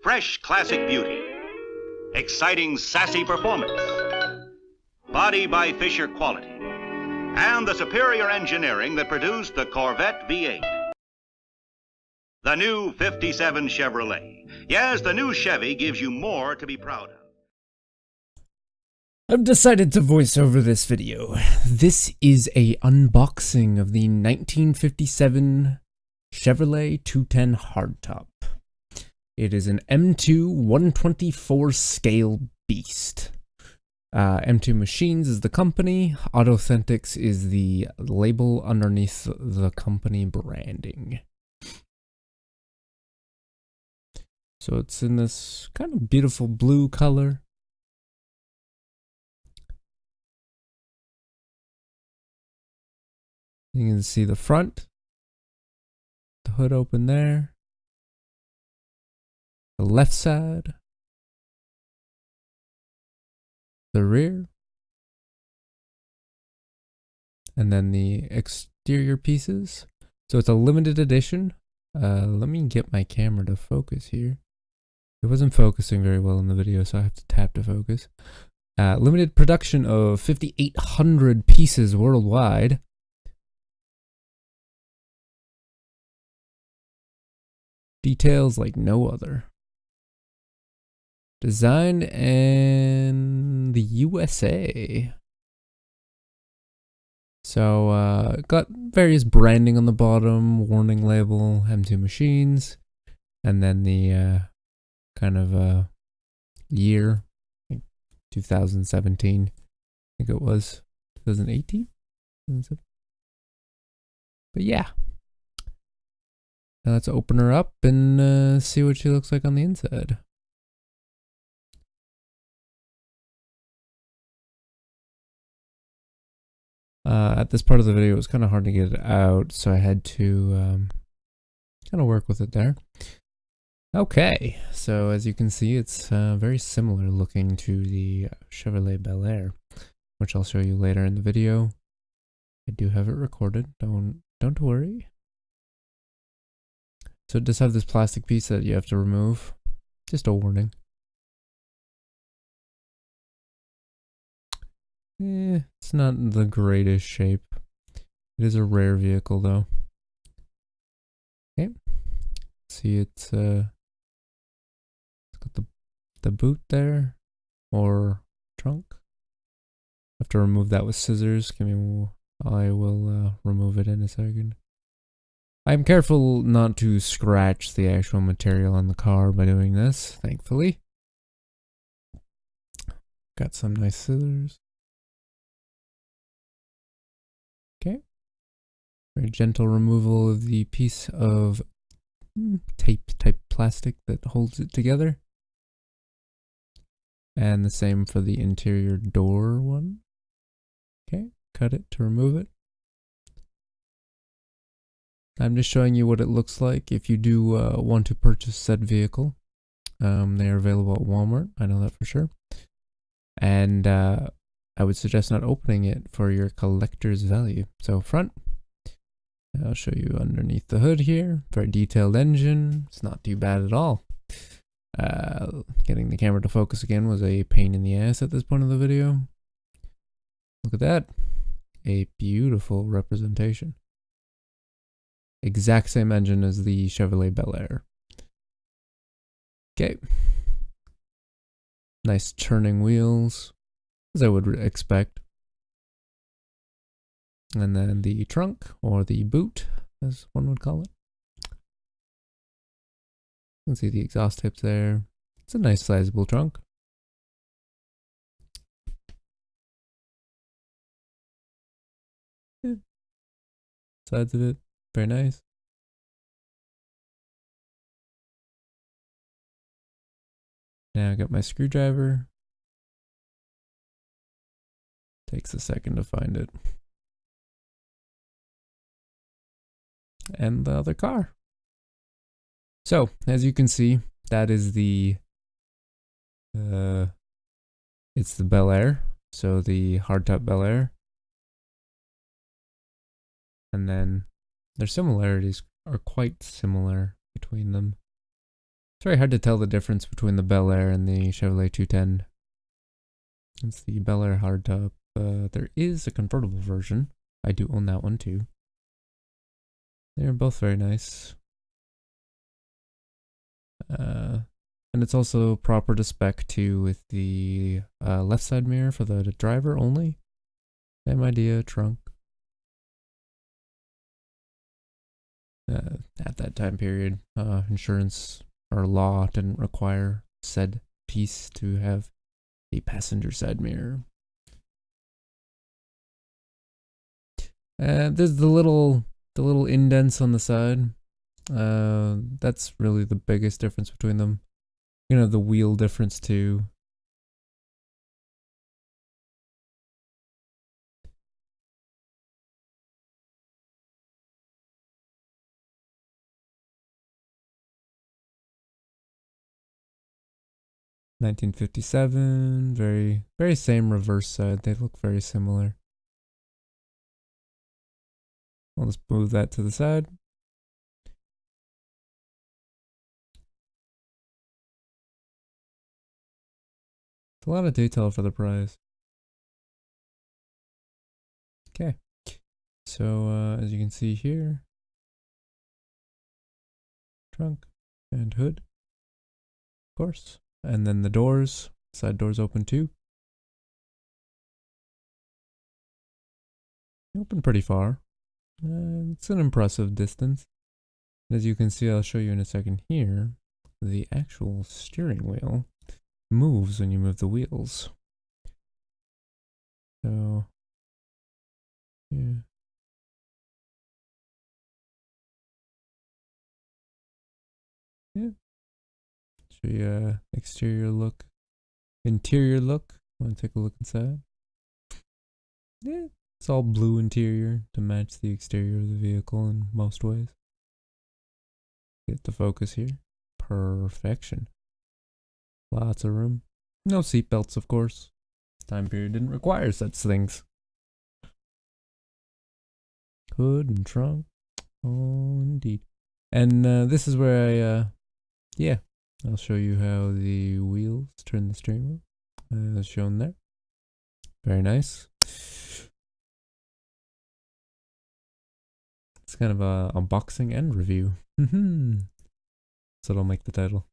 fresh classic beauty, exciting sassy performance, body by Fisher quality, and the superior engineering that produced the Corvette V8. The new 57 Chevrolet. Yes, the new Chevy gives you more to be proud of. I've decided to voice over this video. This is a unboxing of the 1957 Chevrolet 210 hardtop. It is an M2 124 scale beast. M2 Machines is the company. Authentics is the label underneath the company branding. So it's in this kind of beautiful blue color. You can see the front, the hood open there, the left side, the rear, and then the exterior pieces. So it's a limited edition. Let me get my camera to focus here. It wasn't focusing very well in the video, so I have to tap to focus. Limited production of 5,800 pieces worldwide. Details like no other. Designed in the USA. So, got various branding on the bottom, warning label, M2 Machines, and then the kind of year, like 2017. I think it was 2018. But yeah. Now let's open her up and see what she looks like on the inside. At this part of the video, it was kind of hard to get it out, so I had to kind of work with it there. Okay, so as you can see, it's very similar looking to the Chevrolet Bel Air, which I'll show you later in the video. I do have it recorded, don't worry. So it does have this plastic piece that you have to remove. Just a warning. It's not the greatest shape. It is a rare vehicle though. Okay. See it's got the boot there, or trunk. Have to remove that with scissors. I will remove it in a second. I'm careful not to scratch the actual material on the car by doing this, thankfully. Got some nice scissors. Okay. Very gentle removal of the piece of tape type plastic that holds it together. And the same for the interior door one. Okay, cut it to remove it. I'm just showing you what it looks like if you do want to purchase said vehicle. They are available at Walmart, I know that for sure. And I would suggest not opening it for your collector's value. So front, I'll show you underneath the hood here. Very detailed engine, it's not too bad at all. Getting the camera to focus again was a pain in the ass at this point of the video. Look at that, a beautiful representation. Exact same engine as the Chevrolet Bel Air. Okay. Nice turning wheels, as I would expect. And then the trunk, or the boot, as one would call it. You can see the exhaust tips there. It's a nice sizable trunk. Yeah. Sides of it. Very nice. Now I got my screwdriver. Takes a second to find it. And the other car. So, as you can see, that is the it's the Bel Air. So the hardtop Bel Air. And then their similarities are quite similar between them. very hard to tell the difference between the Bel Air and the Chevrolet 210. It's the Bel Air hardtop. There is a convertible version. I do own that one too. They're both very nice. And it's also proper to spec too, with the left side mirror for the driver only. Same idea, trunk. At that time period, insurance or law didn't require said piece to have a passenger side mirror. There's the little indents on the side. That's really the biggest difference between them. You know, the wheel difference too. $1957, very same reverse side. They look very similar. I'll just move that to the side. It's a lot of detail for the price. Okay, so as you can see here, trunk and hood, of course, and then the doors, side doors open too. Open pretty far. It's an impressive distance. As you can see, I'll show you in a second here, the actual steering wheel moves when you move the wheels. So, yeah. Yeah. Show you exterior look, interior look. Want to take a look inside? Yeah, it's all blue interior to match the exterior of the vehicle in most ways. Get the focus here. Perfection. Lots of room. No seat belts, of course. Time period didn't require such things. Hood and trunk. Oh, indeed. And this is where yeah, I'll show you how the wheels turn the steering wheel, as shown there. Very nice. It's kind of a unboxing and review. So it'll make the title.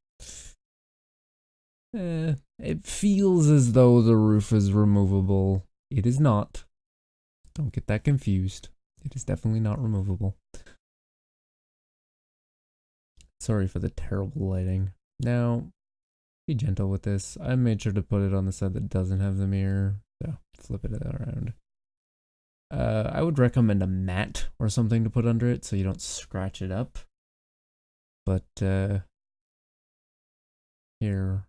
It feels as though the roof is removable. It is not. Don't get that confused. It is definitely not removable. Sorry for the terrible lighting. Now, be gentle with this. I made sure to put it on the side that doesn't have the mirror. So, flip it around. I would recommend a mat or something to put under it so you don't scratch it up. But, here,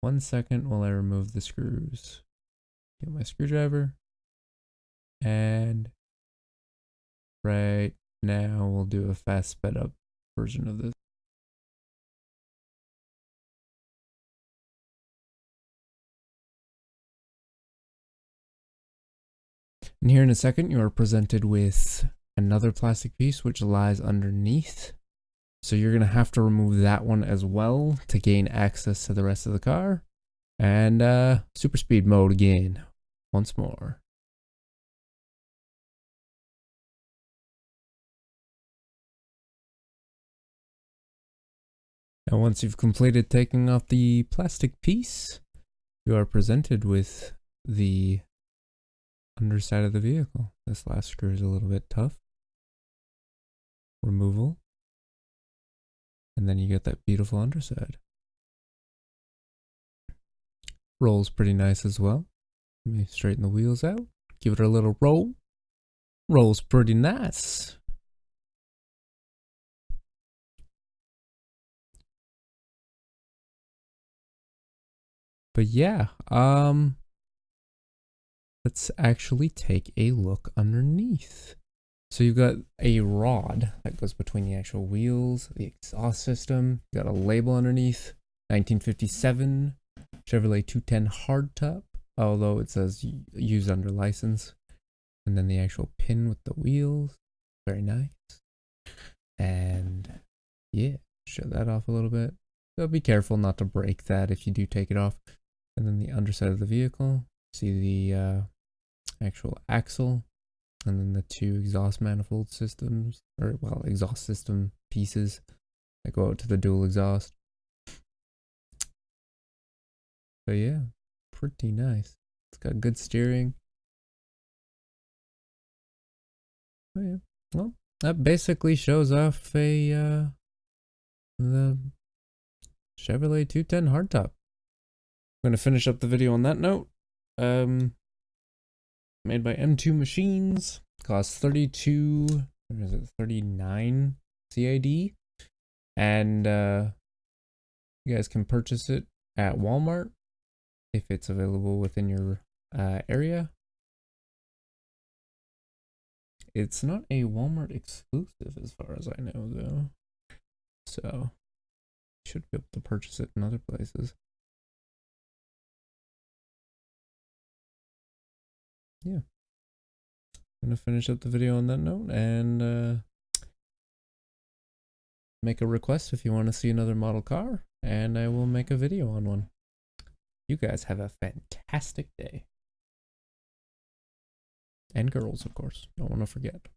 1 second while I remove the screws. Get my screwdriver. And right now we'll do a fast sped up version of this. And here in a second, you are presented with another plastic piece which lies underneath. So you're going to have to remove that one as well to gain access to the rest of the car. And super speed mode again, once more. And once you've completed taking off the plastic piece, you are presented with the underside of the vehicle. This last screw is a little bit tough. Removal. And then you get that beautiful underside. Rolls pretty nice as well. Let me straighten the wheels out. Give it a little roll. Rolls pretty nice. But yeah, let's actually take a look underneath. So you've got a rod that goes between the actual wheels, the exhaust system. You got a label underneath, 1957 Chevrolet 210 hardtop, although it says used under license. And then the actual pin with the wheels, very nice. And yeah, show that off a little bit. So be careful not to break that if you do take it off. And then the underside of the vehicle, see the actual axle, and then the two exhaust manifold systems, or well, exhaust system pieces that go out to the dual exhaust. So yeah, pretty nice. It's got good steering. Oh yeah, well, that basically shows off the Chevrolet 210 hardtop. I'm gonna finish up the video on that note. Made by M2 Machines, costs 32, or is it 39 CAD, and you guys can purchase it at Walmart if it's available within your area. It's not a Walmart exclusive as far as I know though, so you should be able to purchase it in other places. Yeah, I'm gonna finish up the video on that note and make a request if you want to see another model car, and I will make a video on one. You guys have a fantastic day. And girls, of course. Don't want to forget.